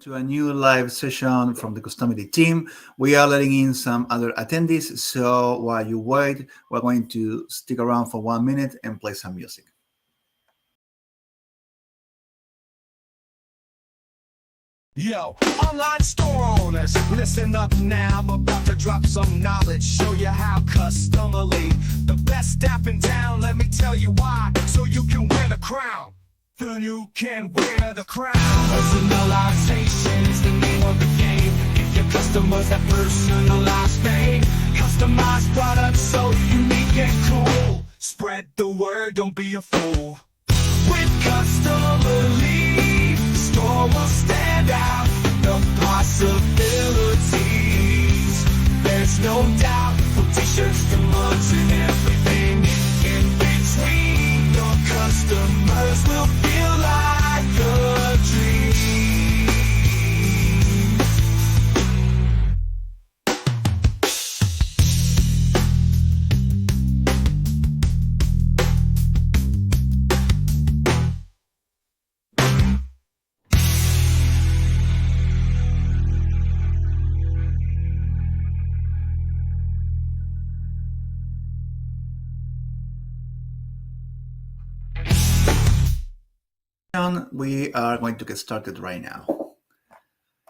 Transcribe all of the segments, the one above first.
to a new live session from the Customily team. We are letting in some other attendees, so while you wait, we're going to stick around for 1 minute and play some music. Yo, online store owners, listen up now. I'm about to drop some knowledge, show you how Customily, the best app in town. Let me tell you why, so you can wear the crown. Then you can wear the crown. Personalization is the name of the game. If your customers have personalized fame, customized products so unique and cool. Spread the word, don't be a fool. With Customily, the store will stand out. The possibilities, there's no doubt. From t-shirts to mugs and everything in between, your customers will feel like a dream. We are going to get started right now.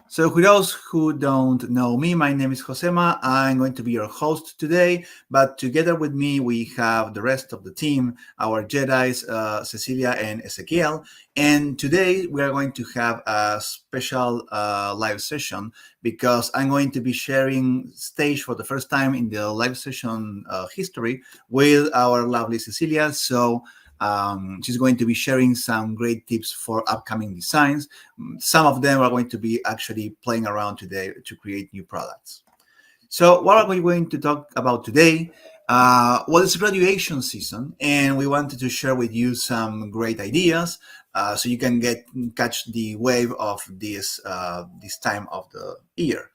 So for those who don't know me, my name is Josema. I'm going to be your host today, but together with me, we have the rest of the team, our Jedis, Cecilia and Ezequiel. And today we are going to have a special live session because I'm going to be sharing stage for the first time in the live session history with our lovely Cecilia. So she's going to be sharing some great tips for upcoming designs. Some of them are going to be actually playing around today to create new products. So what are we going to talk about today? Well, it's graduation season, and we wanted to share with you some great ideas so you can catch the wave of this time of the year.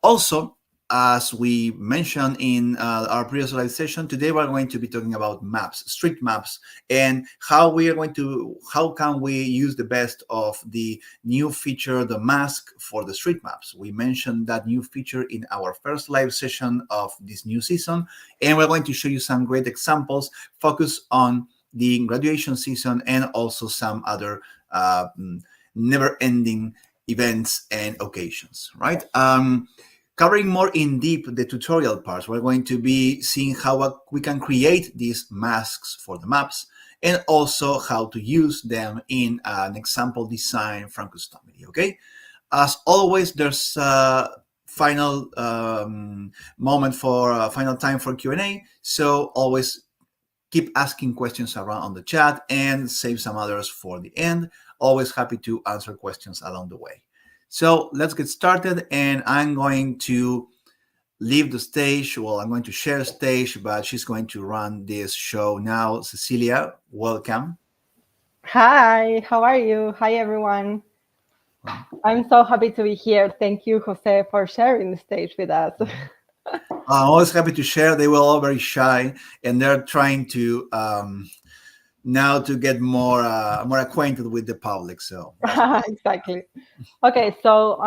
Also, as we mentioned in our previous live session, today we're going to be talking about maps, street maps, and how can we use the best of the new feature, the mask for the street maps. We mentioned that new feature in our first live session of this new season, and we're going to show you some great examples focused on the graduation season and also some other never-ending events and occasions, right? Covering more in deep the tutorial parts, we're going to be seeing how we can create these masks for the maps and also how to use them in an example design from Customily, okay? As always, there's a final moment for final time for Q&A, so always keep asking questions around on the chat and save some others for the end. Always happy to answer questions along the way. So let's get started, and I'm going to leave the stage. Well, I'm going to share a stage, but she's going to run this show now. Cecilia, welcome. Hi, how are you? Hi, everyone. I'm so happy to be here. Thank you, Jose, for sharing the stage with us. I'm always happy to share. They were all very shy, and they're trying to now to get more acquainted with the public. So exactly. Okay, so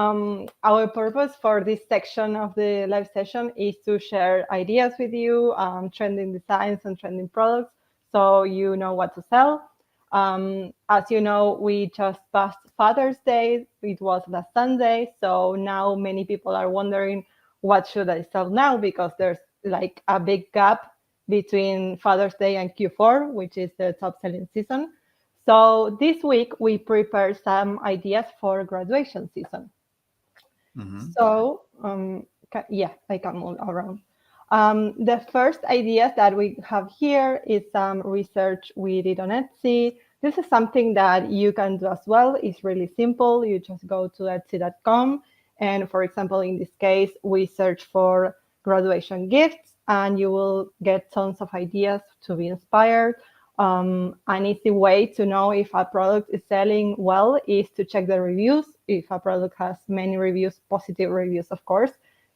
our purpose for this section of the live session is to share ideas with you, trending designs and trending products, so you know what to sell. As you know, we just passed Father's Day. It was last Sunday, so now many people are wondering, what should I sell now? Because there's like a big gap between Father's Day and Q4, which is the top selling season. So this week we prepared some ideas for graduation season. Mm-hmm. So yeah, I can move around. The first ideas that we have here is some research we did on Etsy. This is something that you can do as well. It's really simple. You just go to Etsy.com. And for example, in this case, we search for graduation gifts, and you will get tons of ideas to be inspired. An easy way to know if a product is selling well is to check the reviews. If a product has many reviews, positive reviews, of course,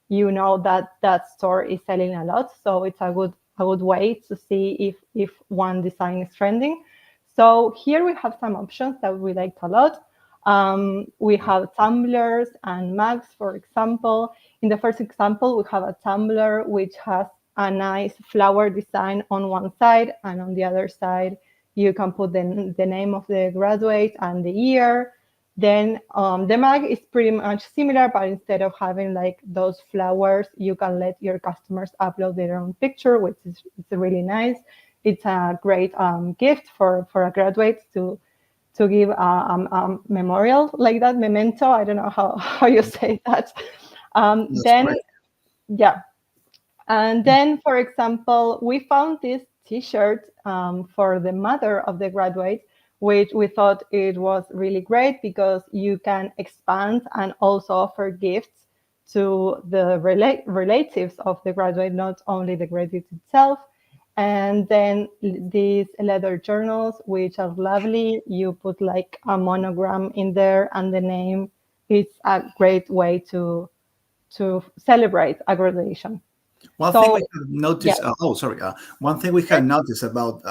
you know that that store is selling a lot. So it's a good way to see if one design is trending. So here we have some options that we liked a lot. We have tumblers and mugs, for example. In the first example, we have a tumbler which has a nice flower design on one side, and on the other side, you can put the name of the graduate and the year. Then the mug is pretty much similar, but instead of having like those flowers, you can let your customers upload their own picture, which is it's really nice. It's a great gift for a graduate to give a memorial like that, memento. I don't know how you say that. That's Then, great. yeah. And then, for example, we found this T-shirt for the mother of the graduate, which we thought it was really great because you can expand and also offer gifts to the relatives of the graduate, not only the graduate itself. And then these leather journals, which are lovely. You put like a monogram in there and the name. It's a great way to celebrate a graduation. One thing So we have yeah, noticed, sorry. One thing we have noticed about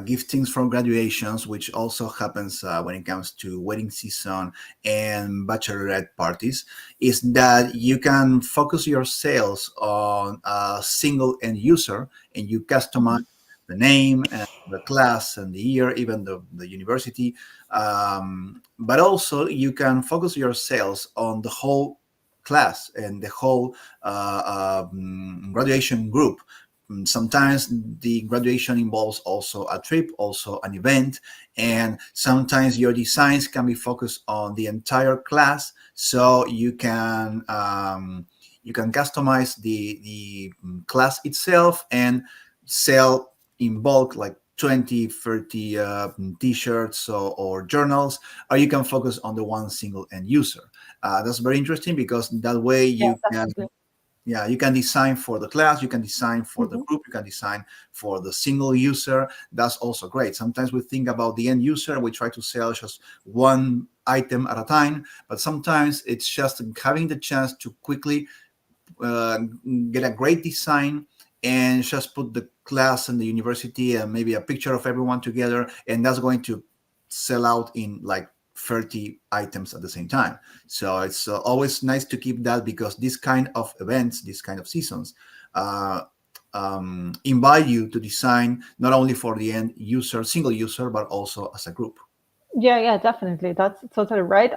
giftings from graduations, which also happens when it comes to wedding season and bachelorette parties, is that you can focus your sales on a single end user and you customize the name and the class and the year, even the university. But also, you can focus your sales on the whole class and the whole graduation group. Sometimes the graduation involves also a trip, also an event, and sometimes your designs can be focused on the entire class, so you can customize the class itself and sell in bulk like 20, 30 t-shirts or journals, or you can focus on the one single end user. That's very interesting because that way yeah, you can, definitely. yeah, you can design for the class, you can design for the Mhm. group, you can design for the single user. That's also great. Sometimes we think about the end user and we try to sell just one item at a time, but sometimes it's just having the chance to quickly uh, get a great design and just put the class and the university and maybe a picture of everyone together, and that's going to sell out in like 30 items at the same time. So it's always nice to keep that because this kind of events, this kind of seasons, uh, invite you to design not only for the end user, single user, but also as a group. Yeah, yeah, definitely. That's totally right.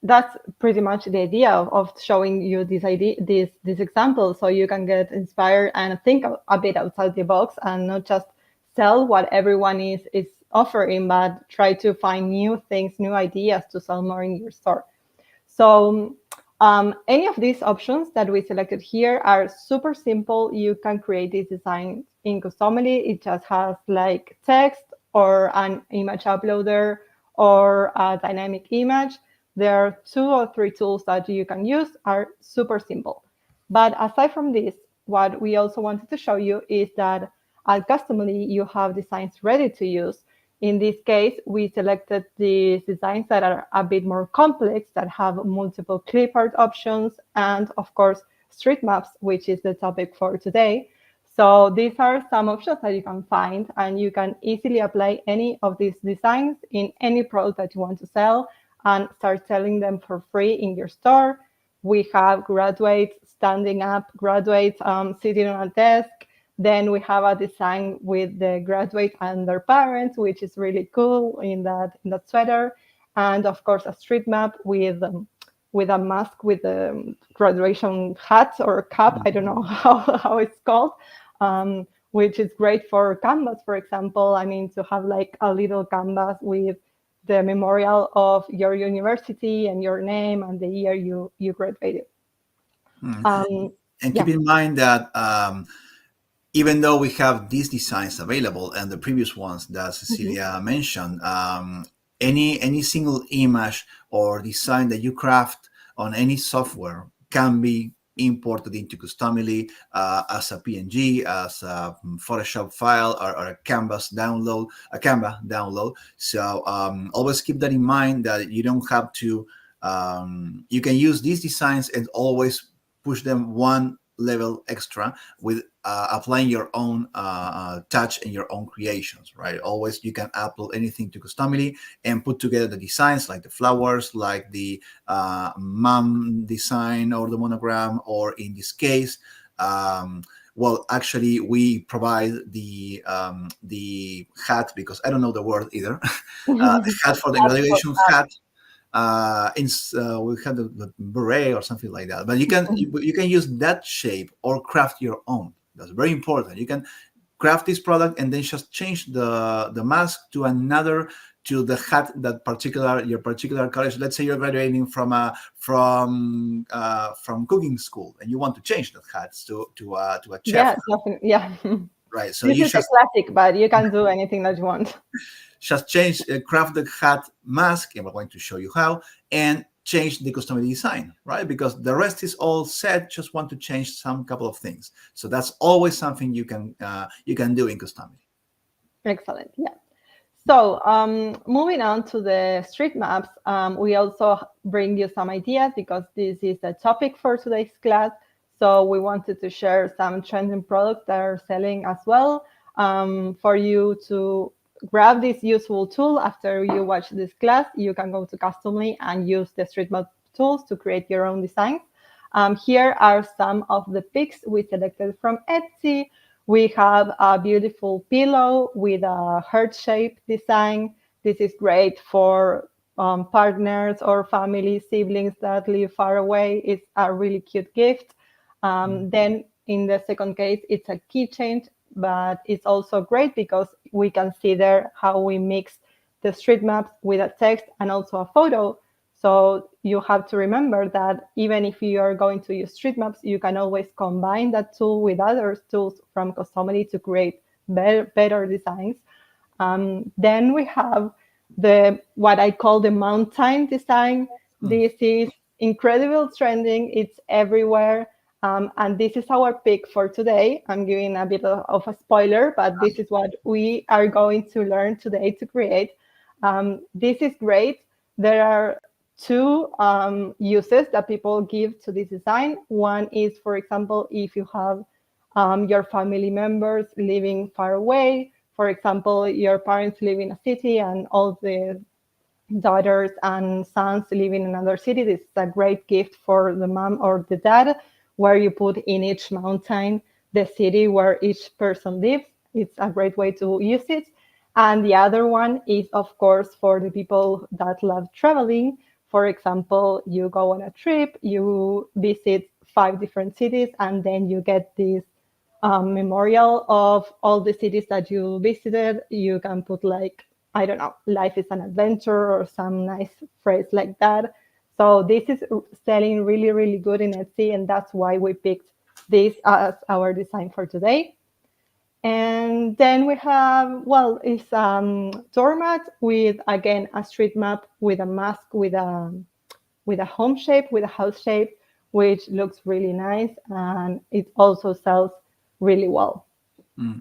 That's pretty much the idea of showing you this idea, this example, so you can get inspired and think a bit outside the box and not just sell what everyone is offering, but try to find new things, new ideas to sell more in your store. So any of these options that we selected here are super simple. You can create this design in Customily. It just has like text or an image uploader or a dynamic image. There are 2 or 3 tools that you can use, are super simple. But aside from this, what we also wanted to show you is that at Customly, you have designs ready to use. In this case, we selected these designs that are a bit more complex, that have multiple clip art options, and of course, street maps, which is the topic for today. So these are some options that you can find, and you can easily apply any of these designs in any product that you want to sell and start selling them for free in your store. We have graduates standing up, graduates sitting on a desk. Then we have a design with the graduate and their parents, which is really cool in that sweater, and of course a street map with a mask with a graduation hat or cap. I don't know how it's called, which is great for canvas, for example. I mean, to have like a little canvas with the memorial of your university and your name and the year you graduated. Mm. Um, And keep yeah. in mind that even though we have these designs available and the previous ones that Mhm. Cecilia mentioned, any single image or design that you craft on any software can be imported into Customily as a PNG, as a Photoshop file, or a Canva download. So always keep that in mind that you don't have to. You can use these designs and always push them one level extra with applying your own touch and your own creations, right? Always you can upload anything to Customily and put together the designs, like the flowers, like the mom design or the monogram, or in this case, well, actually, we provide the hat, because I don't know the word either. The hat for the graduation hat. We had the beret or something like that. But you can use that shape or craft your own. That's very important. You can craft this product and then just change the mask to another, to the hat that your particular college. Let's say you're graduating from cooking school and you want to change that hat to a chef. Yeah, definitely. Yeah. Right. So This you is a just classic, but you can do anything that you want. change, craft the hat mask, and we're going to show you how, and change the custom design, right? Because the rest is all set. Just want to change some couple of things. So that's always something you can do in Customily. Excellent. Yeah. So moving on to the street maps, we also bring you some ideas because this is the topic for today's class. So we wanted to share some trending products that are selling as well, for you to grab this useful tool. After you watch this class, you can go to Customly and use the street map tools to create your own designs. Here are some of the picks we selected from Etsy. We have a beautiful pillow with a heart-shaped design. This is great for partners or family, siblings that live far away. It's a really cute gift. Then in the second case, it's a keychain, but it's also great because we can see there how we mix the street maps with a text and also a photo. So you have to remember that even if you are going to use street maps, you can always combine that tool with other tools from Customily to create better designs. Then we have what I call the mountain design. This is incredible trending. It's everywhere. And this is our pick for today. I'm giving a bit of a spoiler, but this is what we are going to learn today to create. This is great. There are two uses that people give to this design. One is, for example, if you have your family members living far away. For example, your parents live in a city and all the daughters and sons live in another city. This is a great gift for the mom or the dad, where you put in each mountain the city where each person lives. It's a great way to use it. And the other one is, of course, for the people that love traveling. For example, you go on a trip, you visit 5 different cities, and then you get this memorial of all the cities that you visited. You can put, like, I don't know, life is an adventure or some nice phrase like that. So this is selling really, really good in Etsy, and that's why we picked this as our design for today. And then we have, well, it's doormat with, again, a street map with a mask with a home shape, with a house shape, which looks really nice, and it also sells really well.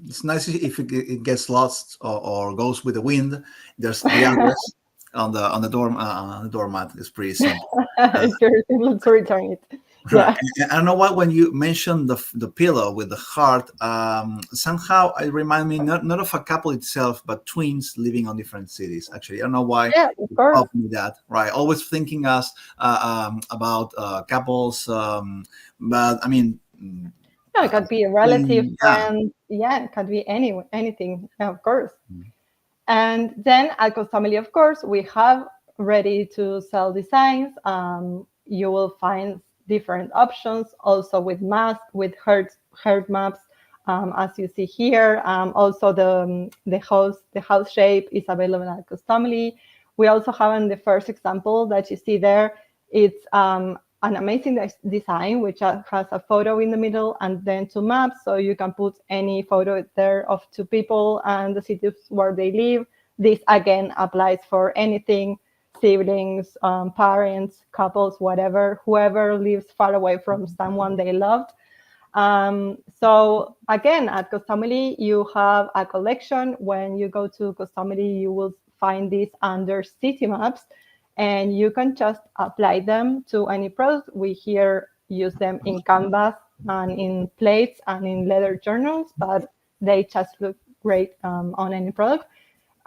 It's nice if it gets lost or goes with the wind. There's the address on the doormat. It's pretty simple. It's very simple to return it. Right. Yeah. I don't know why, when you mentioned the pillow with the heart, somehow it remind me not of a couple itself, but twins living on different cities. Actually, I don't know why. Yeah, of It course. popped me that, right? Always thinking us about couples, but I mean, No, it could be a relative, yeah. friend. Yeah, it could be anything, yeah, of course. And then at Customily, of course, we have ready to sell designs. You will find different options, also with mask, with heart maps, as you see here. Also, the house shape is available at Customily. We also have in the first example that you see there, it's an amazing design, which has a photo in the middle and then 2 maps. So you can put any photo there of 2 people and the cities where they live. This, again, applies for anything, siblings, parents, couples, whatever, whoever lives far away from someone they loved. So again, at Customily, you have a collection. When you go to Customily, you will find this under city maps, and you can just apply them to any product. We here use them in Canvas and in plates and in leather journals, but they just look great on any product.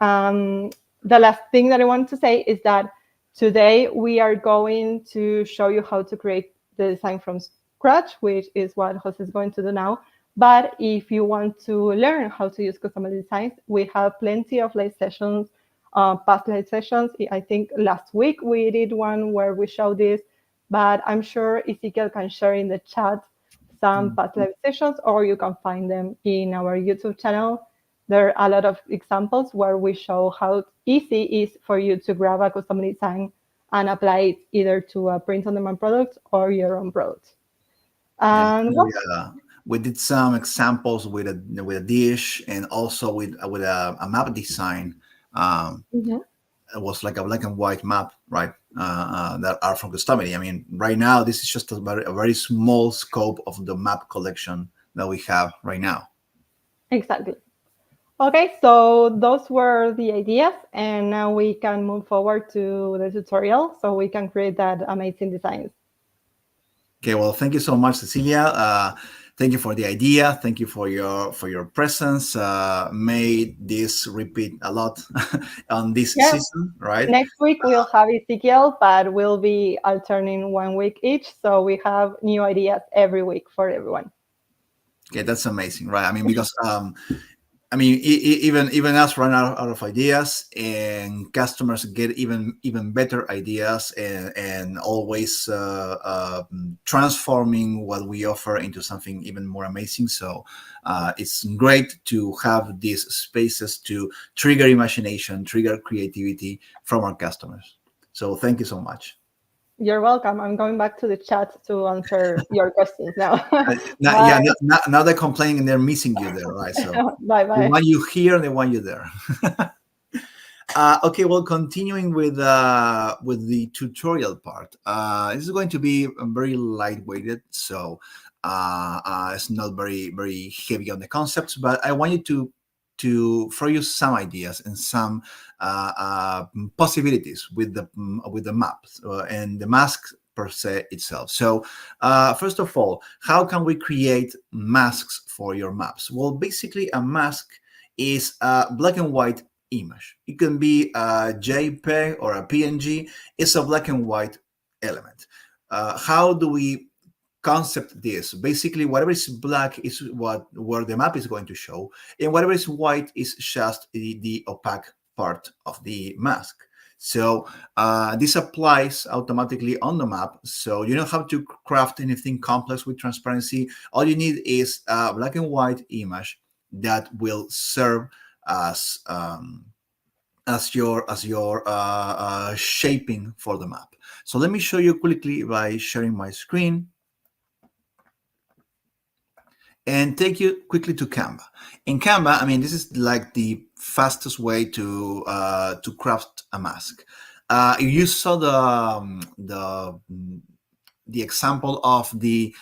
The last thing that I want to say is that today we are going to show you how to create the design from scratch, which is what Jose is going to do now. But if you want to learn how to use Customily designs, we have plenty of live sessions, past live sessions. I think last week we did one where we showed this, but I'm sure Ezekiel can share in the chat some past live sessions, or you can find them in our YouTube channel. There are a lot of examples where we show how easy it is for you to grab a custom design and apply it either to a print-on-demand product or your own product. And we did some examples with a dish and also with a map design. It was like a black and white map, right? That are from Customily. I mean, right now this is just a very small scope of the map collection that we have right now. Exactly. Okay, so those were the ideas, and now we can move forward to the tutorial so we can create that amazing designs. Okay, well, thank you so much, Cecilia. Thank you for the idea. Thank you for your presence. May this repeat a lot on this season, right? Next week we'll have Ezekiel, but we'll be alternating 1 week each, so we have new ideas every week for everyone. Okay, that's amazing, right? I mean, because even us run out of ideas, and customers get even better ideas, and always transforming what we offer into something even more amazing. So it's great to have these spaces to trigger imagination, trigger creativity from our customers. So thank you so much. You're welcome. I'm going back to the chat to answer your questions now. Now they're complaining and they're missing you there, right? So bye. They want you here and they want you there. Okay, well, continuing with the tutorial part. This is going to be very lightweighted, so it's not very heavy on the concepts, but I want you to throw you some ideas and some possibilities with the maps and the mask per se itself. So first of all, how can we create masks for your maps? Well, basically a mask is a black and white image. It can be a JPEG or a PNG. It's a black and white element. How do we concept this? Basically, whatever is black is where the map is going to show, and whatever is white is just the opaque part of the mask. So this applies automatically on the map, so you don't have to craft anything complex with transparency. All you need is a black and white image that will serve as your shaping for the map. So let me show you quickly by sharing my screen and take you quickly to Canva. In Canva, I mean, this is like the fastest way to craft a mask. You saw the example of the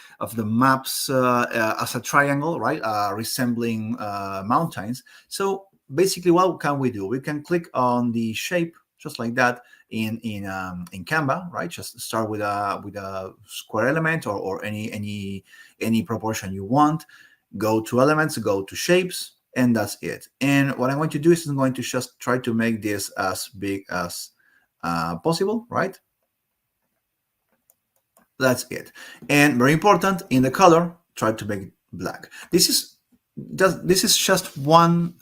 maps as a triangle, right? Resembling mountains. So basically, what can we do? We can click on the shape just like that in Canva, right? Just start with a square element or any proportion you want. Go to elements, go to shapes, and that's it. And what I'm going to do is I'm going to just try to make this as big as possible, right? That's it. And very important, in the color, try to make it black. This is just one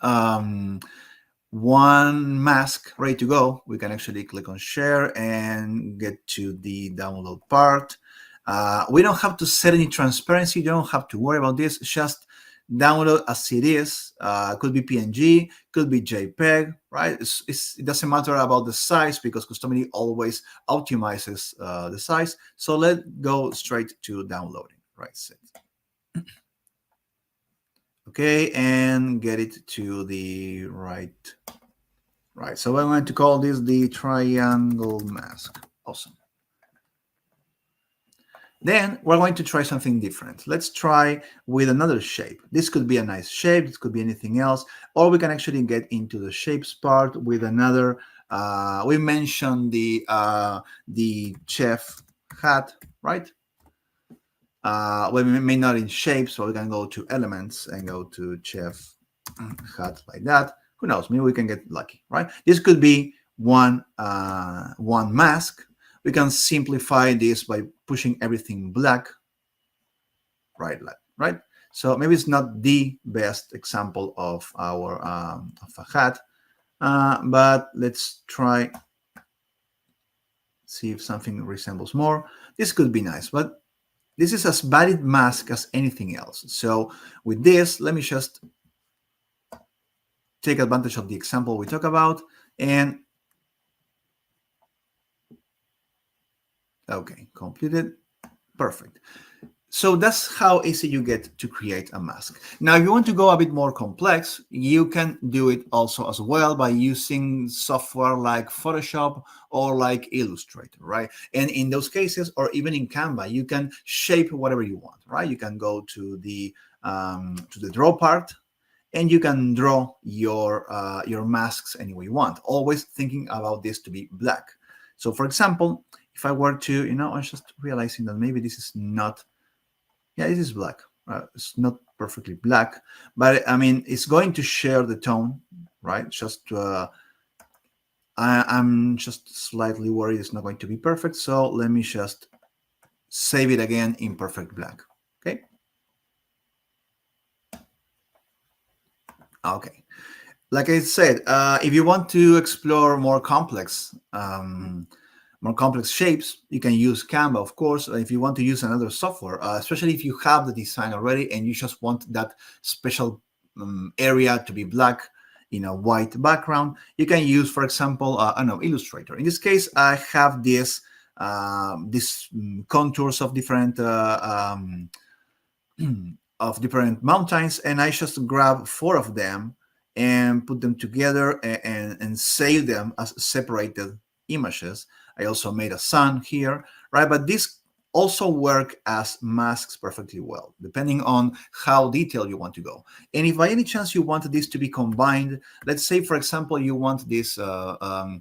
mask ready to go. We can actually click on share and get to the download part. We don't have to set any transparency. You don't have to worry about this. Just download as it is. Could be PNG, could be JPEG, right? It doesn't matter about the size because Customily always optimizes the size. So let's go straight to downloading, right? Okay, and get it to the right. So I'm going to call this the triangle mask. Awesome. Then we're going to try something different. Let's try with another shape. This could be a nice shape. This could be anything else. Or we can actually get into the shapes part with another. We mentioned the chef hat, right? well, we may not in shape, so we can go to elements and go to chef hat like that. Who knows? Maybe we can get lucky, right? This could be one mask. We can simplify this by pushing everything black, right? Right. So maybe it's not the best example of our of a hat, but let's try see if something resembles more. This could be nice, but this is as valid mask as anything else. So with this, let me just take advantage of the example we talk about and okay, completed. Perfect. So that's how easy you get to create a mask. Now, if you want to go a bit more complex, you can do it also as well by using software like Photoshop or like Illustrator, right? And in those cases, or even in Canva, you can shape whatever you want, right? You can go to the draw part, and you can draw your masks any way you want, always thinking about this to be black. So for example, if I were to, I'm just realizing that maybe this is not, yeah, it is black. It's not perfectly black, but I mean, it's going to share the tone, right? Just I'm just slightly worried it's not going to be perfect. So let me just save it again in perfect black, okay? Okay. Like I said, if you want to explore more complex shapes, you can use Canva, of course. If you want to use another software, especially if you have the design already and you just want that special area to be black in a white background, you can use, for example, I don't know, Illustrator. In this case, I have this contours of different mountains, and I just grab 4 of them and put them together and save them as separated images. I also made a sun here, right? But this also work as masks perfectly well, depending on how detailed you want to go. And if by any chance you want this to be combined, let's say, for example, you want this to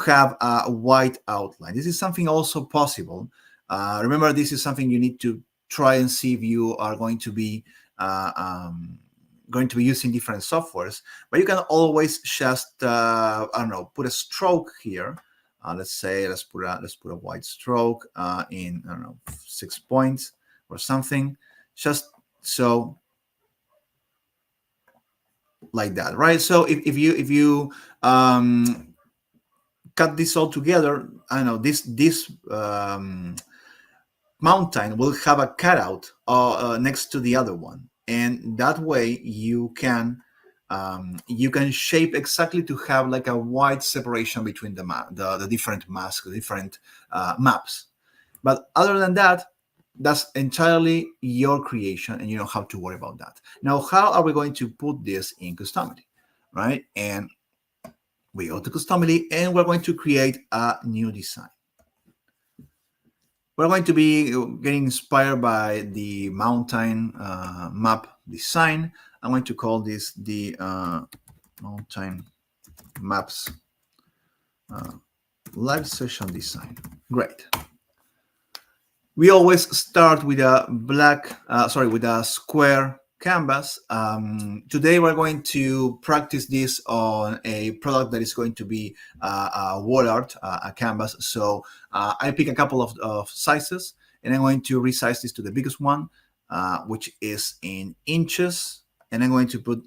have a white outline. This is something also possible. Remember, this is something you need to try and see if you are going to be using different softwares, but you can always just I don't know, put a stroke here. Let's put a white stroke in, I don't know, 6 points or something, just so like that, right? So if you cut this all together, I don't know, this mountain will have a cutout next to the other one, and that way you can shape exactly to have like a wide separation between the different masks, the different maps. But other than that, that's entirely your creation, and you don't have to worry about that. Now, how are we going to put this in Customily, right? And we go to Customily, and we're going to create a new design. We're going to be getting inspired by the mountain map design. I'm going to call this the mountain maps live session design. Great. We always start with a with a square canvas. Today we're going to practice this on a product that is going to be a wall art, a canvas. So I pick a couple of sizes, and I'm going to resize this to the biggest one, which is in inches. And I'm going to put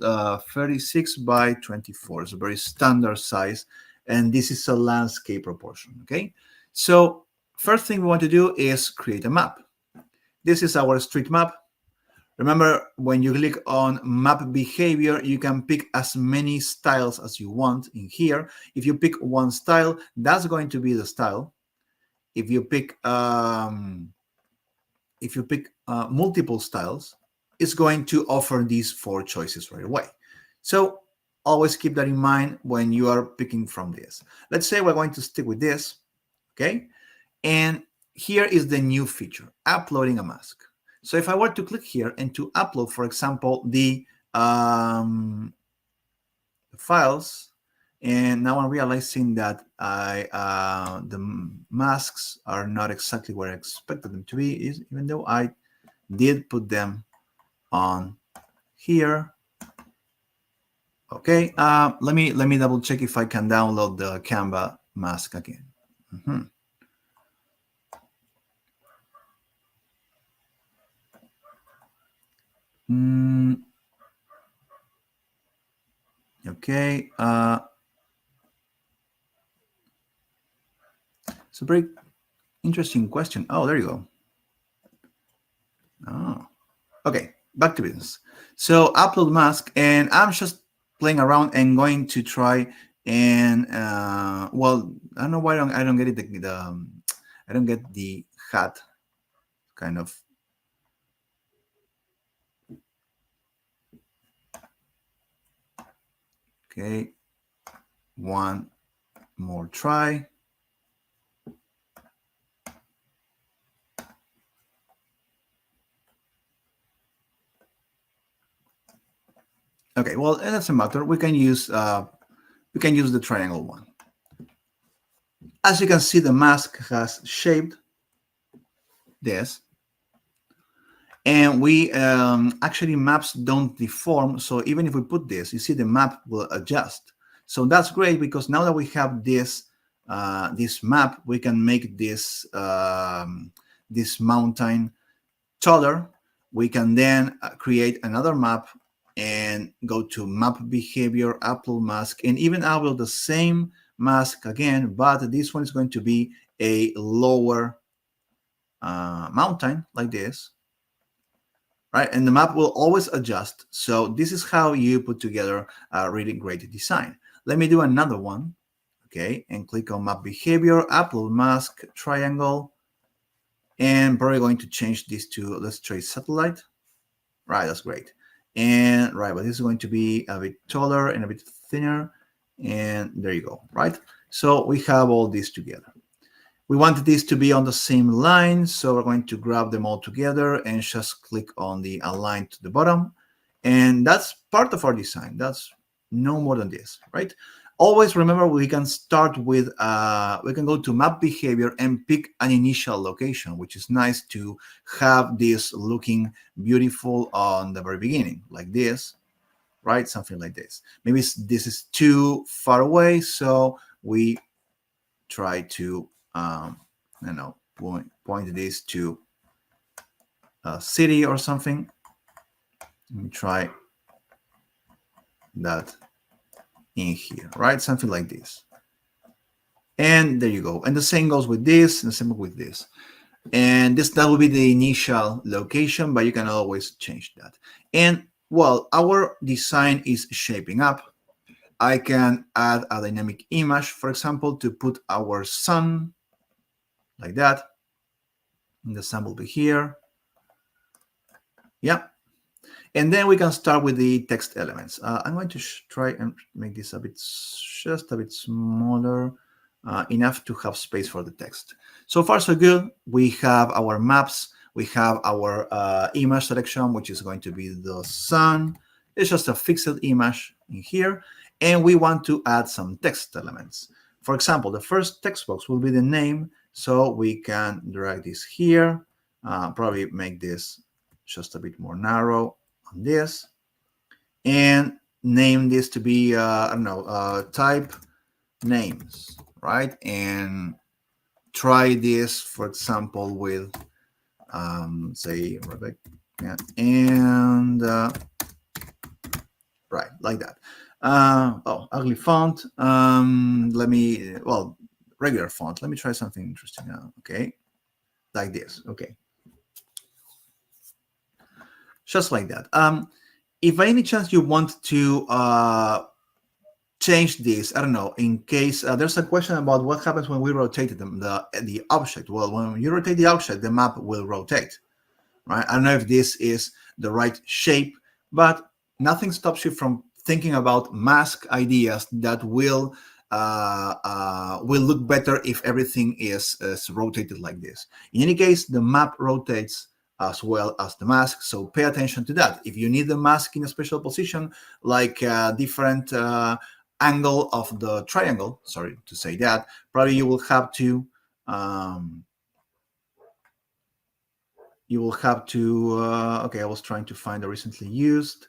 36 by 24. It's a very standard size. And this is a landscape proportion, okay? So first thing we want to do is create a map. This is our street map. Remember, when you click on map behavior, you can pick as many styles as you want in here. If you pick one style, that's going to be the style. If you pick multiple styles, it's going to offer these 4 choices right away. So always keep that in mind when you are picking from this. Let's say we're going to stick with this, okay? And here is the new feature, uploading a mask. So if I were to click here and to upload, for example, the files, and now I'm realizing that the masks are not exactly where I expected them to be, even though I did put them on here. Okay, let me double check if I can download the Canva mask again. Okay, it's a very interesting question. Oh, there you go. Oh, okay, back to business. So upload mask, and I'm just playing around and going to try and well, I don't know why I don't get it. I don't get the hat kind of. Okay, one more try. Okay, well, it doesn't matter. We can use the triangle one. As you can see, the mask has shaped this, and we actually maps don't deform. So even if we put this, you see the map will adjust. So that's great because now that we have this this map, we can make this this mountain taller. We can then create another map and go to map behavior, upload mask, and even upload the same mask again, but this one is going to be a lower mountain like this, right? And the map will always adjust. So this is how you put together a really great design. Let me do another one, okay? And click on map behavior, upload mask, triangle, and probably going to change this to, let's try satellite. Right, that's great. And right, but this is going to be a bit taller and a bit thinner. And there you go, right? So we have all this together. We want this to be on the same line, so we're going to grab them all together and just click on the align to the bottom. And that's part of our design. That's no more than this, right? Always remember, we can start with, we can go to map behavior and pick an initial location, which is nice to have this looking beautiful on the very beginning, like this, right? Something like this. Maybe this is too far away, so we try to, I don't know, point this to a city or something. Let me try that in here, right? Something like this. And there you go. And the same goes with this, and the same with this. And that will be the initial location, but you can always change that. And well, our design is shaping up. I can add a dynamic image, for example, to put our sun like that. And the sun will be here. Yeah. And then we can start with the text elements. I'm going to try and make this a bit, just a bit smaller, enough to have space for the text. So far, so good. We have our maps. We have our image selection, which is going to be the sun. It's just a fixed image in here. And we want to add some text elements. For example, the first text box will be the name. So we can drag this here, probably make this just a bit more narrow on this, and name this to be, I don't know, type names, right? And try this, for example, with, say, Rebecca, and right, like that. Oh, ugly font. Let me, well, regular font. Let me try something interesting now. Okay, like this. Okay. Just like that. If by any chance you want to change this, I don't know, in case there's a question about what happens when we rotate the object. Well, when you rotate the object, the map will rotate, right? I don't know if this is the right shape, but nothing stops you from thinking about mask ideas that will look better if everything is rotated like this. In any case, the map rotates as well as the mask, so pay attention to that. If you need the mask in a special position, like a different angle of the triangle, sorry to say that, probably you will have to you will have to, okay, I was trying to find the recently used.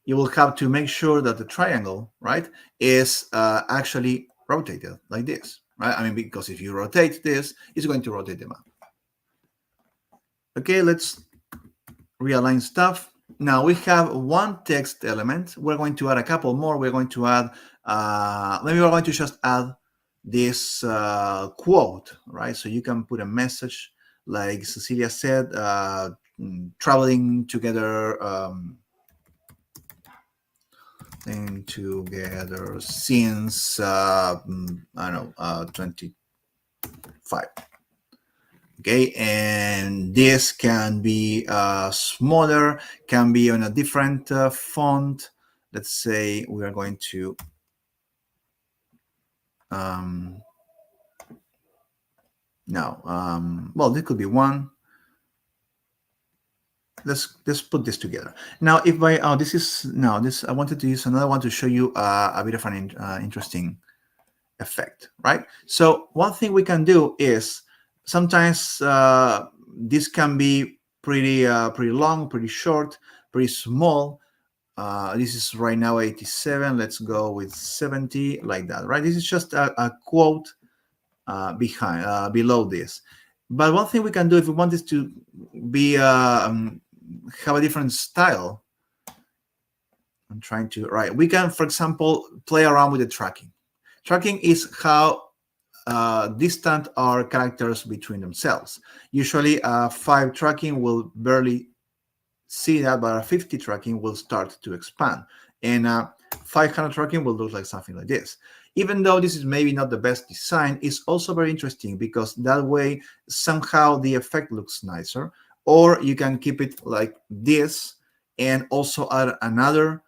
You will have to make sure that the triangle, right, is actually rotated like this, right? I mean, because if you rotate this, it's going to rotate the map. Okay, let's realign stuff. Now we have one text element. We're going to add a couple more. We're going to add, maybe we're going to just add this quote, right? So you can put a message like Cecilia said, traveling together, together since, I don't know, 25. Okay, and this can be smaller, can be on a different font. Let's say we are going to well, this could be one. Let's put this together. Now, if I I wanted to use another one to show you a bit of an interesting effect, right? So one thing we can do is sometimes this can be pretty long, pretty short, pretty small. This is right now 87. Let's go with 70, like that, right? This is just a quote below this. But one thing we can do if we want this to be have a different style, I'm trying to, right? We can, for example, play around with the tracking. Tracking is how distant are characters between themselves. Usually 5 tracking will barely see that, but a 50 tracking will start to expand. And 500 tracking will look like something like this. Even though this is maybe not the best design, it's also very interesting because that way somehow the effect looks nicer. Or you can keep it like this and also add another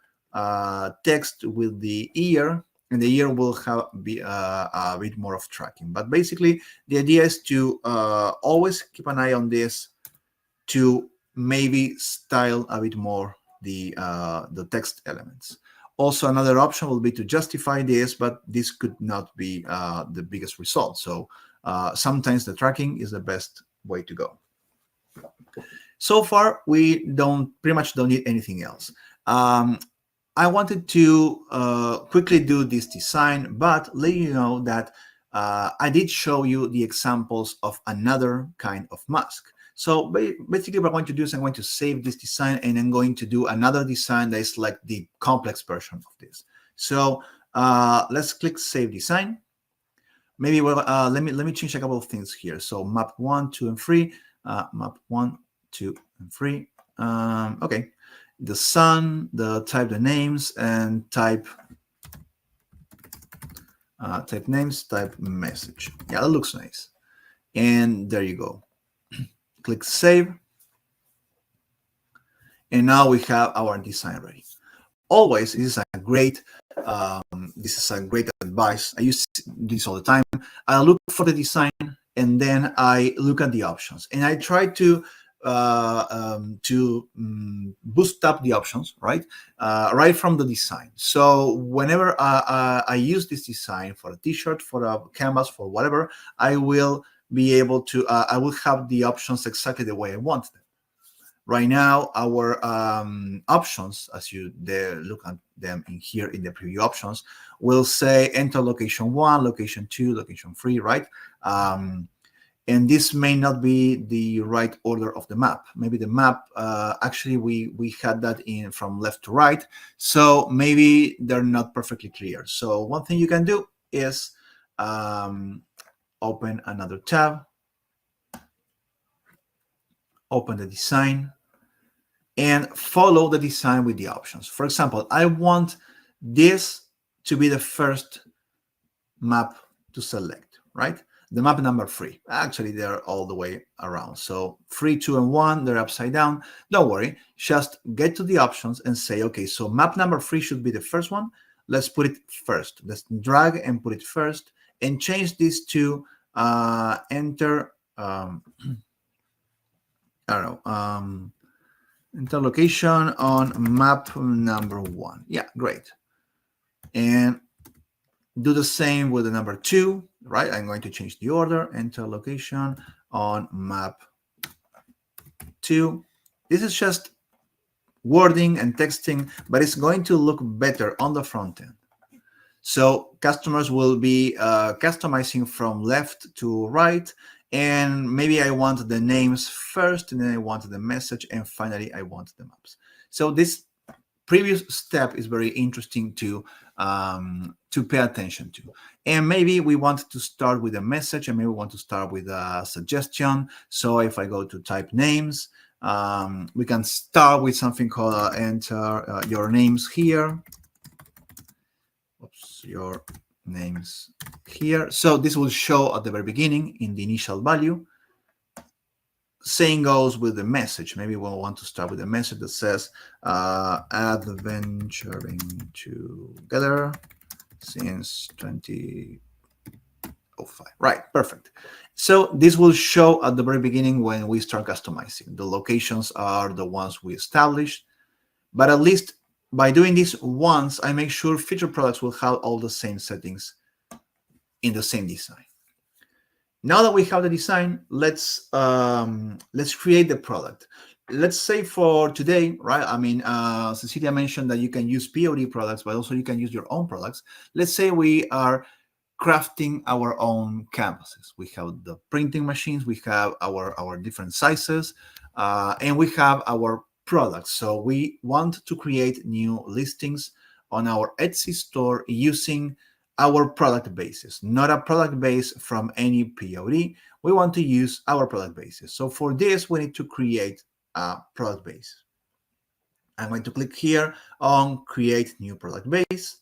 text with the ear, and the ear will have be a bit more of tracking. But basically, the idea is to always keep an eye on this to maybe style a bit more the text elements. Also, another option will be to justify this, but this could not be the biggest result. So sometimes the tracking is the best way to go. So far, we pretty much don't need anything else. I wanted to quickly do this design, but let you know that I did show you the examples of another kind of mask. So basically what I'm going to do is I'm going to save this design and I'm going to do another design that is like the complex version of this. So let's click Save Design. Maybe let me change a couple of things here. So map 1, 2, and 3. Map 1, 2, and 3. Okay. The sun, type the names, and type names, type message. Yeah, that looks nice. And there you go. Click Save. And now we have our design ready. Always, this is a great advice. I use this all the time. I look for the design and then I look at the options, and I try to boost up the options, right? Right from the design. So whenever I use this design for a t-shirt, for a canvas, for whatever, I will be able to, I will have the options exactly the way I want them. Right now, our options, as you look at them in here in the preview options, will say enter location 1, location 2, location 3, right? And this may not be the right order of the map. Maybe the map, actually, we had that in from left to right. So maybe they're not perfectly clear. So one thing you can do is open another tab, open the design, and follow the design with the options. For example, I want this to be the first map to select, right? The map number 3. Actually, they're all the way around. So 3, 2, and 1, they're upside down. Don't worry. Just get to the options and say, okay, so map number 3 should be the first one. Let's put it first. Let's drag and put it first and change this to enter, I don't know, enter location on map number 1. Yeah, great. And do the same with the number 2, right? I'm going to change the order, enter location on map 2. This is just wording and texting, but it's going to look better on the front end. So customers will be customizing from left to right, and maybe I want the names first, and then I want the message, and finally I want the maps. So this previous step is very interesting to pay attention to. And maybe we want to start with a message, and maybe we want to start with a suggestion. So if I go to type names, we can start with something called enter your names here. Oops, your names here. So this will show at the very beginning in the initial value. Same goes with the message. Maybe we'll want to start with a message that says adventuring together since 2005. Right, perfect. So this will show at the very beginning when we start customizing. The locations are the ones we established, but at least by doing this once, I make sure future products will have all the same settings in the same design. Now that we have the design, let's create the product. Let's say for today, right? I mean, Cecilia mentioned that you can use POD products, but also you can use your own products. Let's say we are crafting our own canvases. We have the printing machines, we have our different sizes, and we have our products. So we want to create new listings on our Etsy store using our product bases, not a product base from any POD. We want to use our product bases. So for this, we need to create a product base. I'm going to click here on create new product base.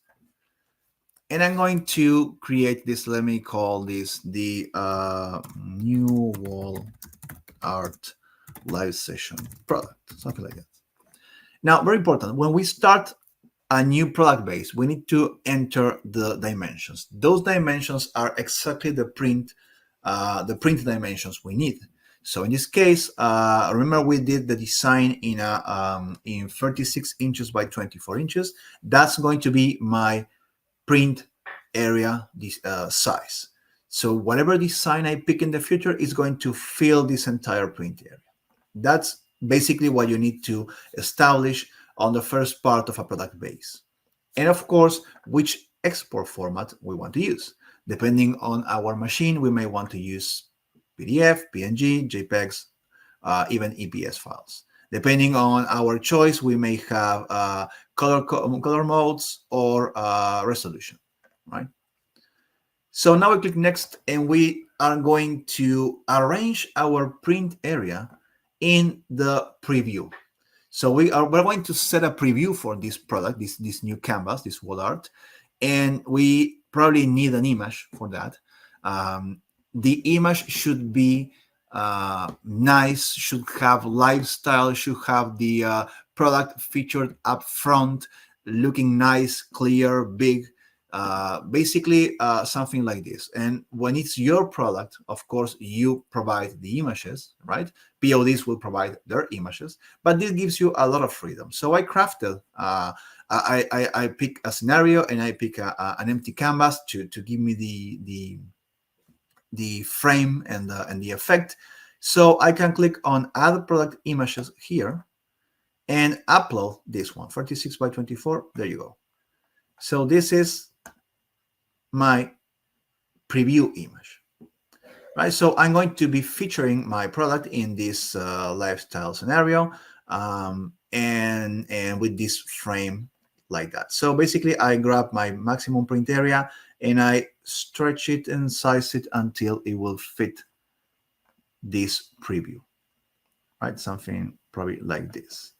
And I'm going to create this, let me call this the new wall art live session product, something like that. Now, very important, when we start a new product base, we need to enter the dimensions. Those dimensions are exactly the print dimensions we need. So in this case, remember we did the design in 36 inches by 24 inches. That's going to be my print area size. So whatever design I pick in the future is going to fill this entire print area. That's basically what you need to establish on the first part of a product base. And of course, which export format we want to use. Depending on our machine, we may want to use PDF, PNG, JPEGs, even EPS files. Depending on our choice, we may have color modes or resolution, right? So now we click next, and we are going to arrange our print area in the preview. So we're going to set a preview for this product, this new canvas, this wall art, and we probably need an image for that. The image should be nice, should have lifestyle, should have the product featured up front, looking nice, clear, big, basically something like this. And when it's your product, of course, you provide the images, right? PODs will provide their images, but this gives you a lot of freedom. So I crafted, I pick a scenario, and I pick an empty canvas to give me the frame and the effect. So I can click on add product images here and upload this one, 36 by 24. There you go. So this is my preview image, right? So I'm going to be featuring my product in this lifestyle scenario, and with this frame like that. So basically, I grab my maximum print area and I stretch it and size it until it will fit this preview, right? Something probably like this.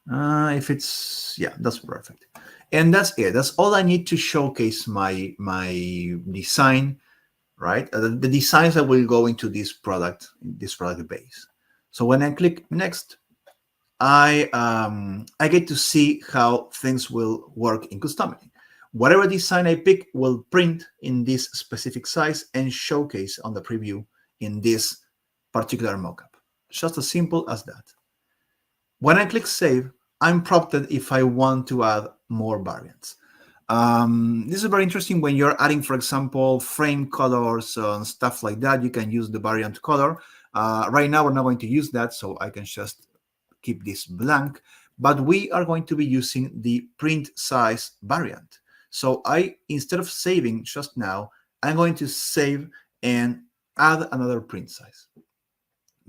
If it's, yeah, that's perfect. And that's it. That's all I need to showcase my design, right? The designs that will go into this product base. So when I click next, I get to see how things will work in Customily. Whatever design I pick will print in this specific size and showcase on the preview in this particular mockup. Just as simple as that. When I click save, I'm prompted if I want to add more variants. This is very interesting when you're adding, for example, frame colors and stuff like that. You can use the variant color. Right now, we're not going to use that, so I can just keep this blank. But we are going to be using the print size variant. So instead of saving just now, I'm going to save and add another print size.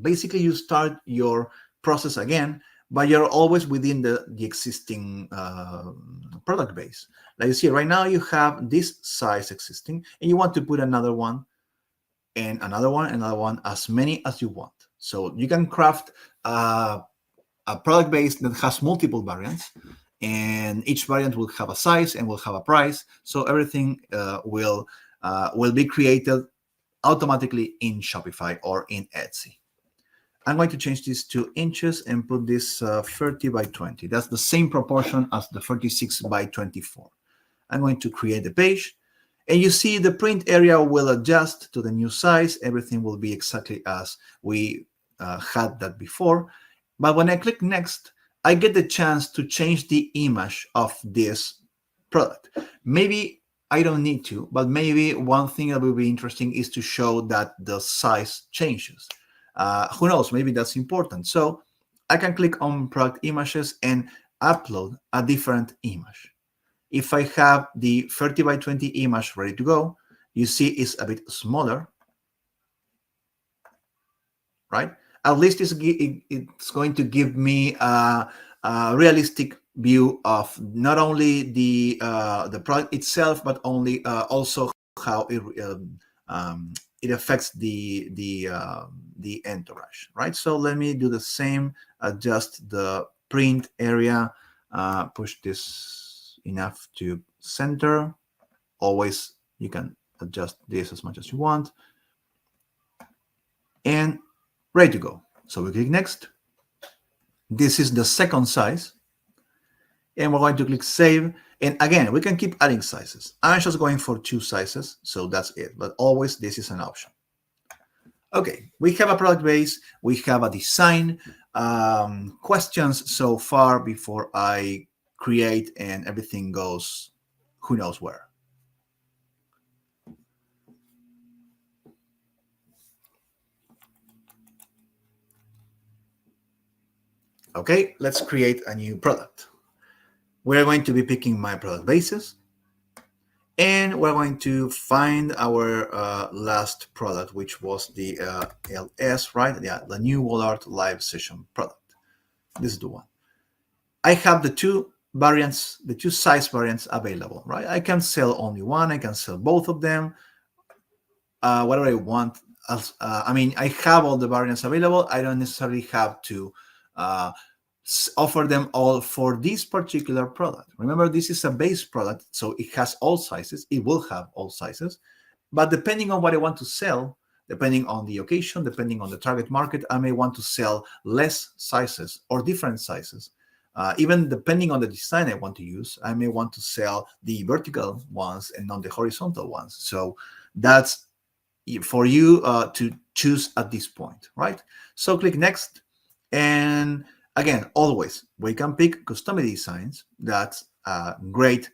Basically, you start your process again, but you're always within the existing product base. Like you see right now, you have this size existing, and you want to put another one and another one and another one, as many as you want. So you can craft a product base that has multiple variants, and each variant will have a size and will have a price. So everything will be created automatically in Shopify or in Etsy. I'm going to change this to inches and put this 30 by 20. That's the same proportion as the 36 by 24. I'm going to create the page, and you see the print area will adjust to the new size. Everything will be exactly as we had that before. But when I click next, I get the chance to change the image of this product. Maybe I don't need to, but maybe one thing that will be interesting is to show that the size changes. Who knows, maybe that's important. So I can click on product images and upload a different image. If I have the 30 by 20 image ready to go, you see it's a bit smaller, right? At least it's going to give me a realistic view of not only the product itself, but also how it affects the entourage, right? So let me do the same. Adjust the print area. Push this enough to center. Always, you can adjust this as much as you want. And ready to go. So we click next. This is the second size. And we're going to click save. And again, we can keep adding sizes. I'm just going for 2 sizes, so that's it. But always, this is an option. Okay, we have a product base. We have a design. Questions so far before I create and everything goes who knows where? Okay, let's create a new product. We're going to be picking my product bases, and we're going to find our last product, which was the LS, right? Yeah, the new Wallart live session product. This is the one. I have the two variants, the 2 size variants available, right? I can sell only one. I can sell both of them. Whatever I want. I mean, I have all the variants available. I don't necessarily have to offer them all for this particular product. Remember, this is a base product, so it has all sizes. It will have all sizes. But depending on what I want to sell, depending on the occasion, depending on the target market, I may want to sell less sizes or different sizes. Even depending on the design I want to use, I may want to sell the vertical ones and not the horizontal ones. So that's for you to choose at this point, right? So click next. And again, always, we can pick Customily designs. That's great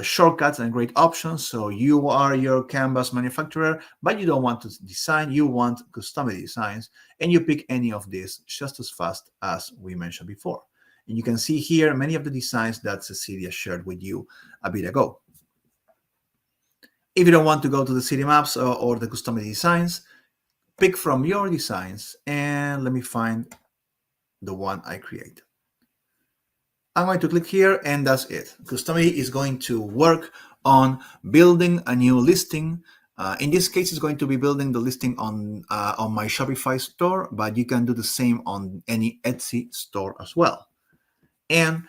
shortcuts and great options. So you are your canvas manufacturer, but you don't want to design, you want Customily designs, and you pick any of these just as fast as we mentioned before. And you can see here many of the designs that Cecilia shared with you a bit ago. If you don't want to go to the city maps or the Customily designs, pick from your designs, and let me find the one I created. I'm going to click here, and that's it. Customily is going to work on building a new listing. In this case, it's going to be building the listing on my Shopify store, but you can do the same on any Etsy store as well. And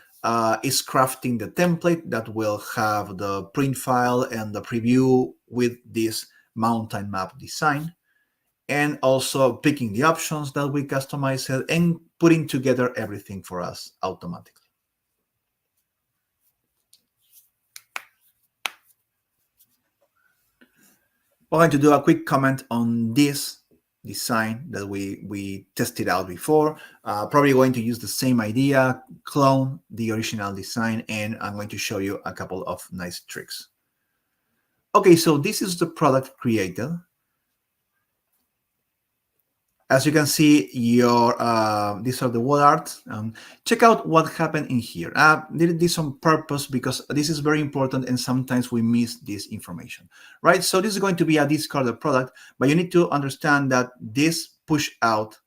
is crafting the template that will have the print file and the preview with this mountain map design, and also picking the options that we customize it and putting together everything for us automatically. We're going to do a quick comment on this. design that we tested out before. Probably going to use the same idea, clone the original design, and I'm going to show you a couple of nice tricks. Okay, so this is the product created. As you can see, these are the wall art. Check out what happened in here. Did this on purpose because this is very important and sometimes we miss this information, right? So this is going to be a discarded product, but you need to understand that this push out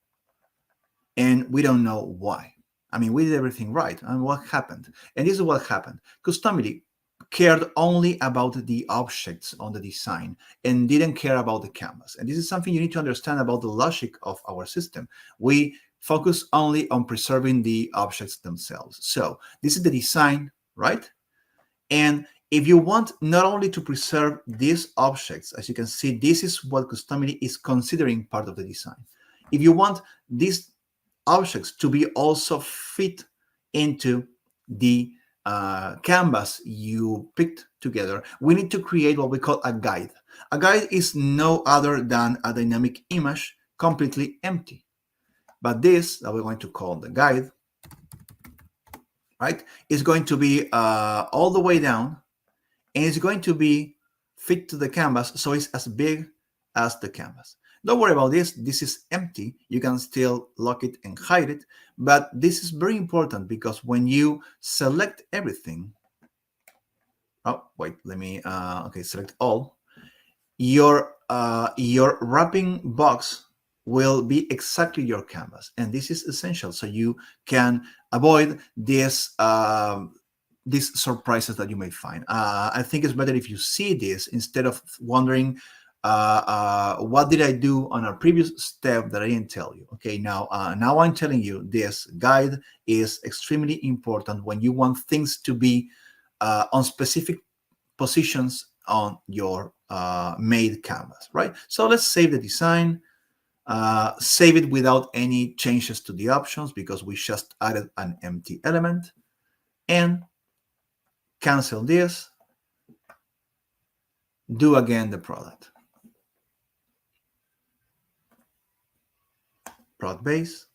and we don't know why. I mean, we did everything right. And what happened? And this is what happened. Customily cared only about the objects on the design and didn't care about the canvas. And this is something you need to understand about the logic of our system. We focus only on preserving the objects themselves. So this is the design, right? And if you want not only to preserve these objects, as you can see, this is what Customily is considering part of the design. If you want these objects to be also fit into the canvas you picked together, we need to create what we call a guide. A guide is no other than a dynamic image completely empty. But this, that we're going to call the guide, right, is going to be all the way down, and it's going to be fit to the canvas, so it's as big as the canvas. Don't worry about this. This is empty. You can still lock it and hide it. But this is very important because when you select everything, oh, wait, let me, okay, select all, your wrapping box will be exactly your canvas. And this is essential so you can avoid this, these surprises that you may find. I think it's better if you see this instead of wondering, what did I do on a previous step that I didn't tell you? Okay, now I'm telling you this guide is extremely important when you want things to be on specific positions on your made canvas, right? So let's save the design, save it without any changes to the options because we just added an empty element, and cancel this, do again the product. Product base,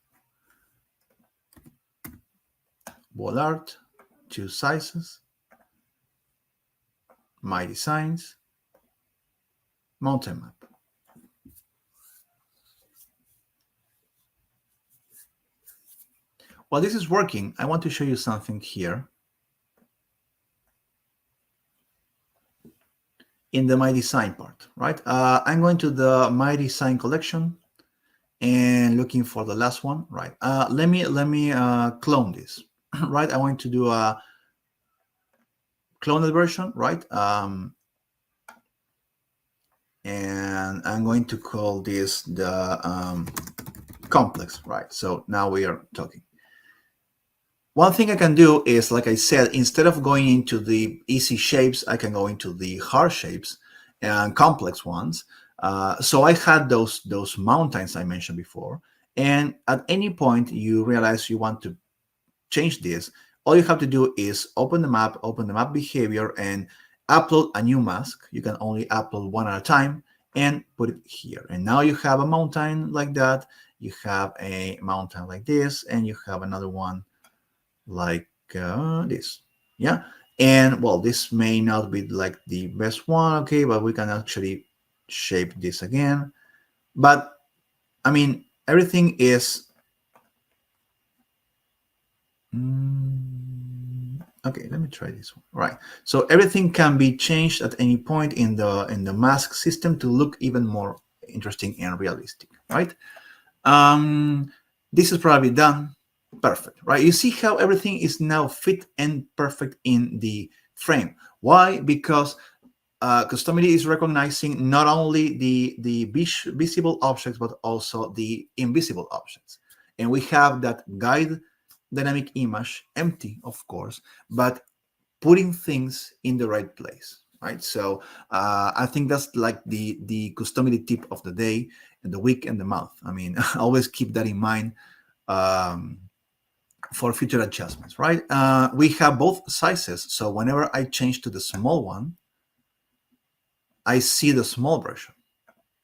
wall art, 2 sizes, my designs, mountain map. While this is working, I want to show you something here. In the My Design part, right? I'm going to the My Design collection and looking for the last one, right? Let me clone this, right? I want to do a cloned version, right? And I'm going to call this the complex, right? So now we are talking. One thing I can do is, like I said, instead of going into the easy shapes, I can go into the hard shapes and complex ones. So I had those mountains I mentioned before. And at any point you realize you want to change this, all you have to do is open the map behavior, and upload a new mask. You can only upload one at a time and put it here. And now you have a mountain like that. You have a mountain like this, and you have another one like this. Yeah. And well, this may not be like the best one, okay, but we can actually shape this again. But I mean, everything is okay. Let me try this one. Right. So everything can be changed at any point in the mask system to look even more interesting and realistic, right? This is probably done. Perfect, right? You see how everything is now fit and perfect in the frame. Why? Because Customily is recognizing not only the visible objects, but also the invisible objects. And we have that guide dynamic image, empty, of course, but putting things in the right place, right? So I think that's like the Customily tip of the day, and the week, and the month. I mean, always keep that in mind. For future adjustments, right? We have both sizes, so whenever I change to the small one, I see the small version.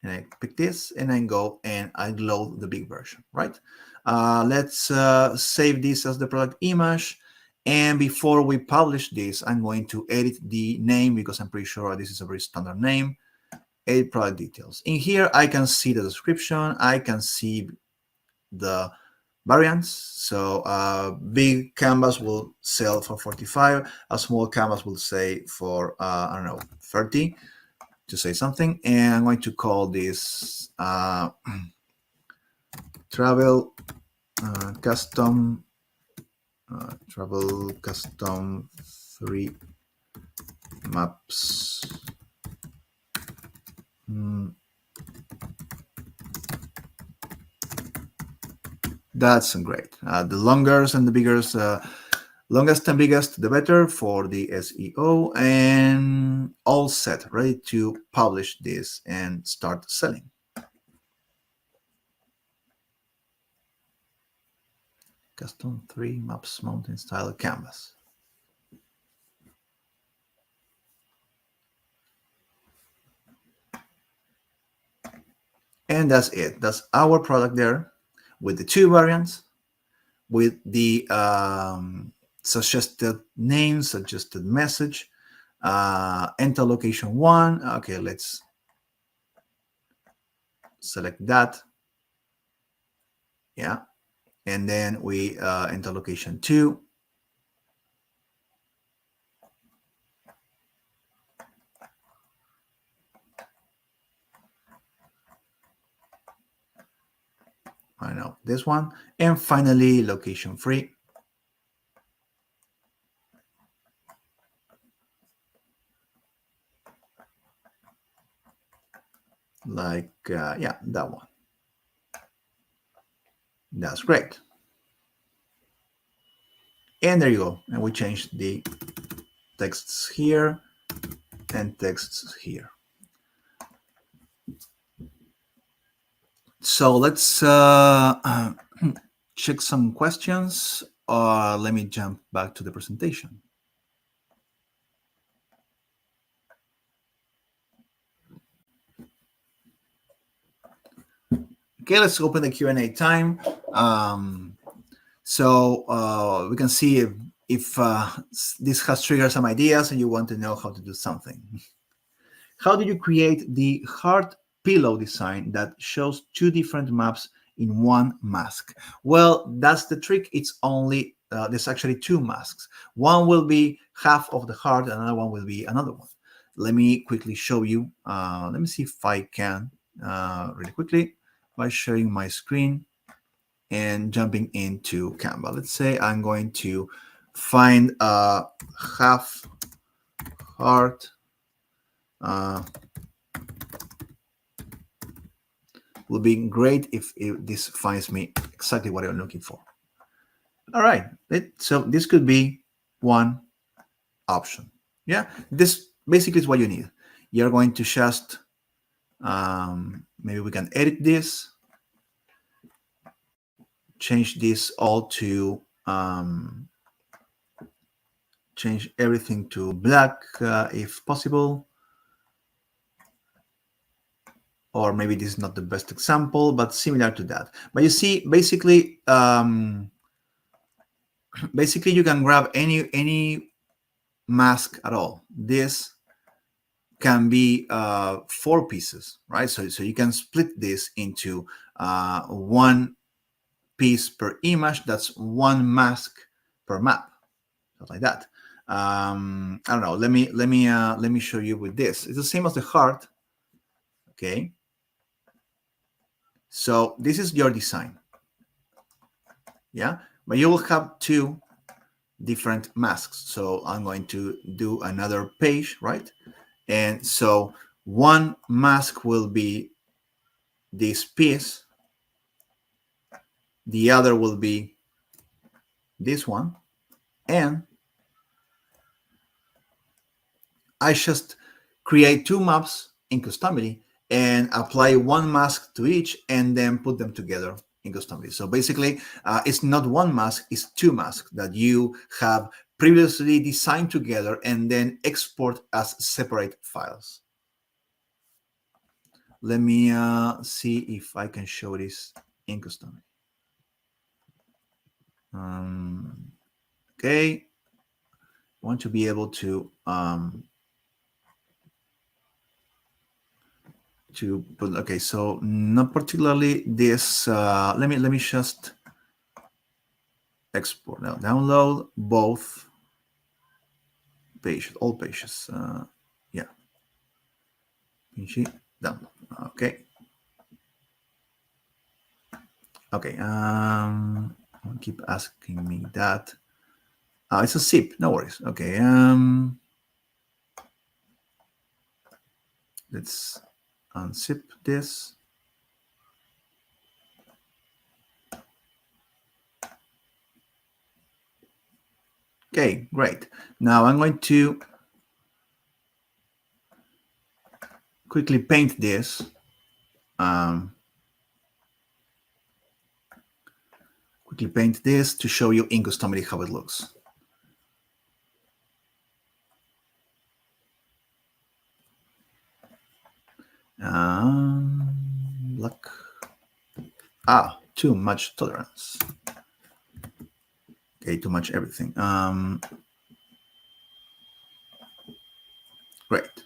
and I pick this, and I go and I load the big version, right? Let's save this as the product image. And before we publish this, I'm going to edit the name because I'm pretty sure this is a very standard name. Edit product details. In here, I can see the description. I can see the variants. So big canvas will sell for 45. A small canvas will say for, I don't know, 30 to say something. And I'm going to call this travel custom 3 maps. That's great. The longest and the biggest, longest and biggest, the better for the SEO, and all set, ready to publish this and start selling. Custom 3 maps mountain style canvas. And that's it. That's our product there with the 2 variants, with the suggested name, suggested message, enter location 1. Okay, let's select that. Yeah. And then we enter location 2. I know this one. And finally, location 3. Like, yeah, that one. That's great. And there you go. And we changed the texts here and texts here. So let's check some questions. Let me jump back to the presentation. Okay, let's open the Q&A time. So we can see if this has triggered some ideas and you want to know how to do something. How do you create the heart pillow design that shows 2 different maps in one mask? Well, that's the trick. It's only, there's actually 2 masks. One will be half of the heart, and another one will be another one. Let me quickly show you. Let me see if I can really quickly by sharing my screen and jumping into Canva. Let's say I'm going to find a half heart. Will be great if this finds me exactly what I'm looking for. All right, so this could be one option. Yeah, this basically is what you need. You're going to just, maybe we can edit this, change this all to, change everything to black if possible. Or maybe this is not the best example, but similar to that. But you see, basically, basically you can grab any mask at all. This can be 4 pieces, right? So you can split this into 1 piece per image. That's 1 mask per map, something like that. I don't know. Let me show you with this. It's the same as the heart. Okay. So this is your design. Yeah, but you will have 2 different masks. So I'm going to do another page, right? And so 1 mask will be this piece. The other will be this one. And I just create 2 maps in Customily and apply 1 mask to each and then put them together in Customily. So basically, it's not 1 mask, it's 2 masks that you have previously designed together and then export as separate files. Let me see if I can show this in Customily. Okay. I want to be able to put, okay, so not particularly this. Let me just export now. Download both pages, all pages. Yeah. PNG download. Okay. Okay. Keep asking me that. It's a zip. No worries. Okay. Let's unzip this. Okay, great. Now I'm going to quickly paint this. Quickly paint this to show you in Customily how it looks. Black. Too much tolerance. Okay, too much everything. Great.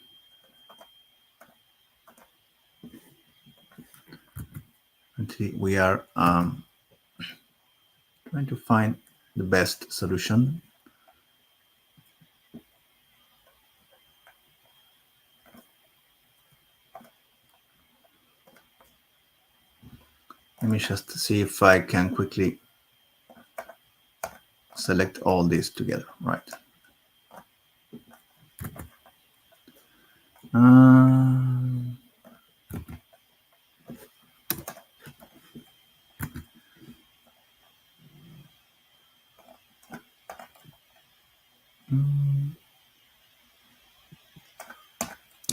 Until we are trying to find the best solution. Let me just see if I can quickly select all these together. Right.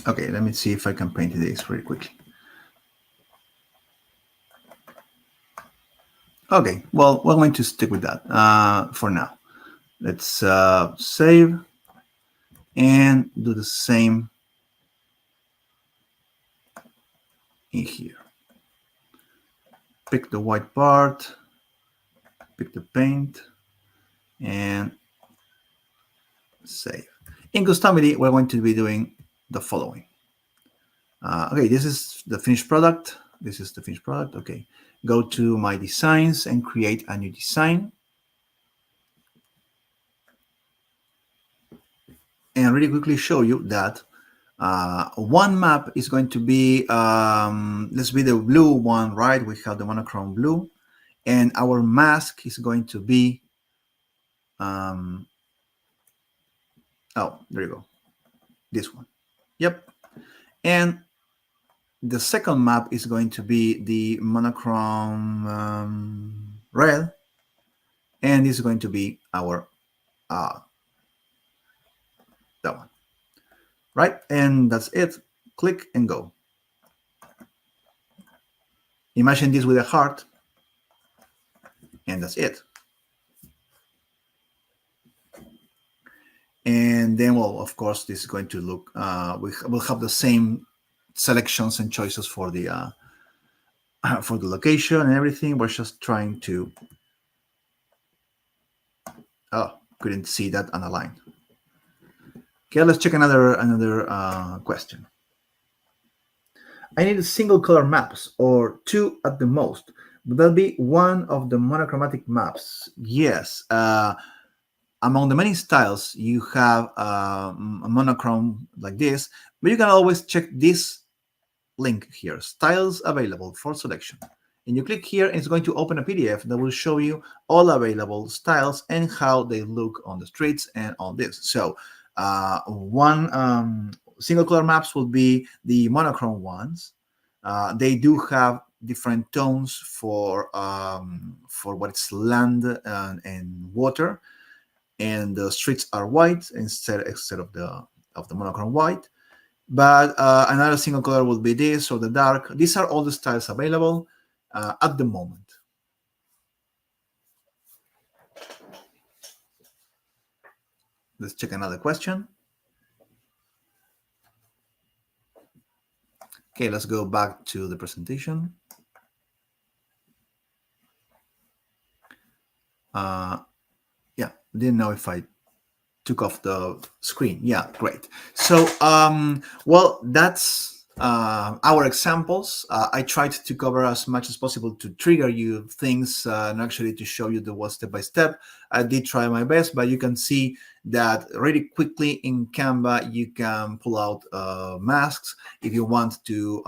Okay, let me see if I can paint this very quickly. Okay, well, we're going to stick with that for now. Let's save and do the same in here. Pick the white part, pick the paint, and save. In Customily, we're going to be doing the following. Okay, this is the finished product. This is the finished product. Okay, go to my designs and create a new design. And really quickly show you that one map is going to be, let's be the blue one, right? We have the monochrome blue. And our mask is going to be, oh, there you go. This one. Yep. And the second map is going to be the monochrome red. And this is going to be our, that one. Right? And that's it. Click and go. Imagine this with a heart. And that's it. And then, well, of course, this is going to look, we'll have the same selections and choices for the location and everything. We're just trying to, couldn't see that on a line. Okay, let's check another question. I need single color maps or two at the most. Would that be one of the monochromatic maps? Yes. Among the many styles, you have a monochrome like this, but you can always check this link here, styles available for selection. And you click here, and it's going to open a PDF that will show you all available styles and how they look on the streets and on this. So one single color maps will be the monochrome ones. They do have different tones for what's land and water. And the streets are white instead of the monochrome white. But another single color will be this or the dark. These are all the styles available at the moment. Let's check another question. Okay, let's go back to the presentation. Yeah, didn't know if I took off the screen. Yeah, great. So, well, that's our examples. I tried to cover as much as possible to trigger you things and actually to show you the one step by step. I did try my best, but you can see that really quickly in Canva, you can pull out masks. If you want to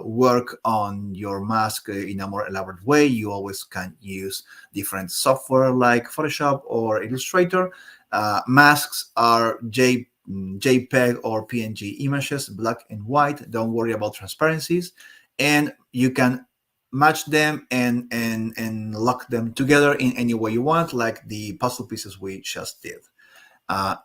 work on your mask in a more elaborate way, you always can use different software like Photoshop or Illustrator. Masks are JPEG or PNG images, black and white. Don't worry about transparencies, and you can match them and lock them together in any way you want, like the puzzle pieces we just did.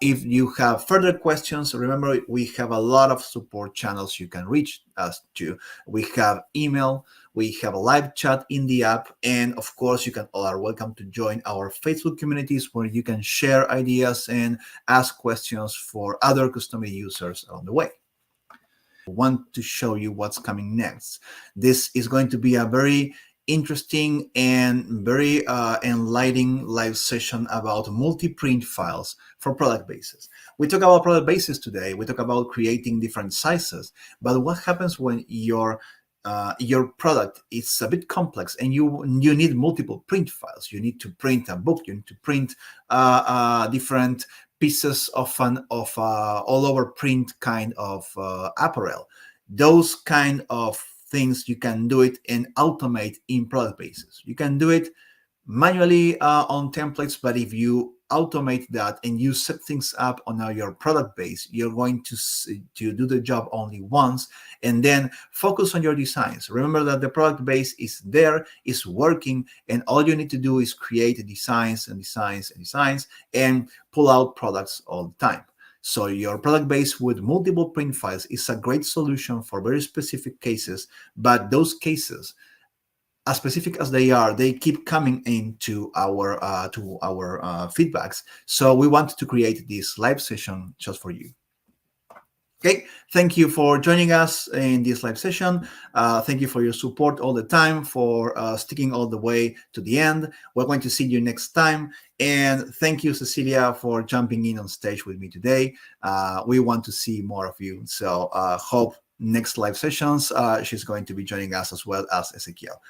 If you have further questions, remember we have a lot of support channels you can reach us to. We have email, we have a live chat in the app, and of course, you can all are welcome to join our Facebook communities where you can share ideas and ask questions for other Customily users on the way. Want to show you what's coming next. This is going to be a very interesting and very enlightening live session about multi-print files for product bases. We talk about product bases today. We talk about creating different sizes, but what happens when your product is a bit complex and you need multiple print files? You need to print a book. You need to print different pieces of all over print kind of apparel. Those kind of things you can do it and automate in product bases. You can do it manually on templates, but if you automate that and you set things up on your product base, you're going to do the job only once and then focus on your designs. Remember that the product base is there, is working, and all you need to do is create designs and designs and designs and pull out products all the time. So your product base with multiple print files is a great solution for very specific cases, but those cases, as specific as they are, they keep coming into our feedbacks. So we want to create this live session just for you. Okay, thank you for joining us in this live session. Thank you for your support all the time, for sticking all the way to the end. We're going to see you next time. And thank you, Cecilia, for jumping in on stage with me today. We want to see more of you. So hope next live sessions, she's going to be joining us as well as Ezekiel.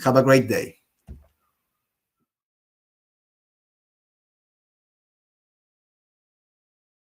Have a great day.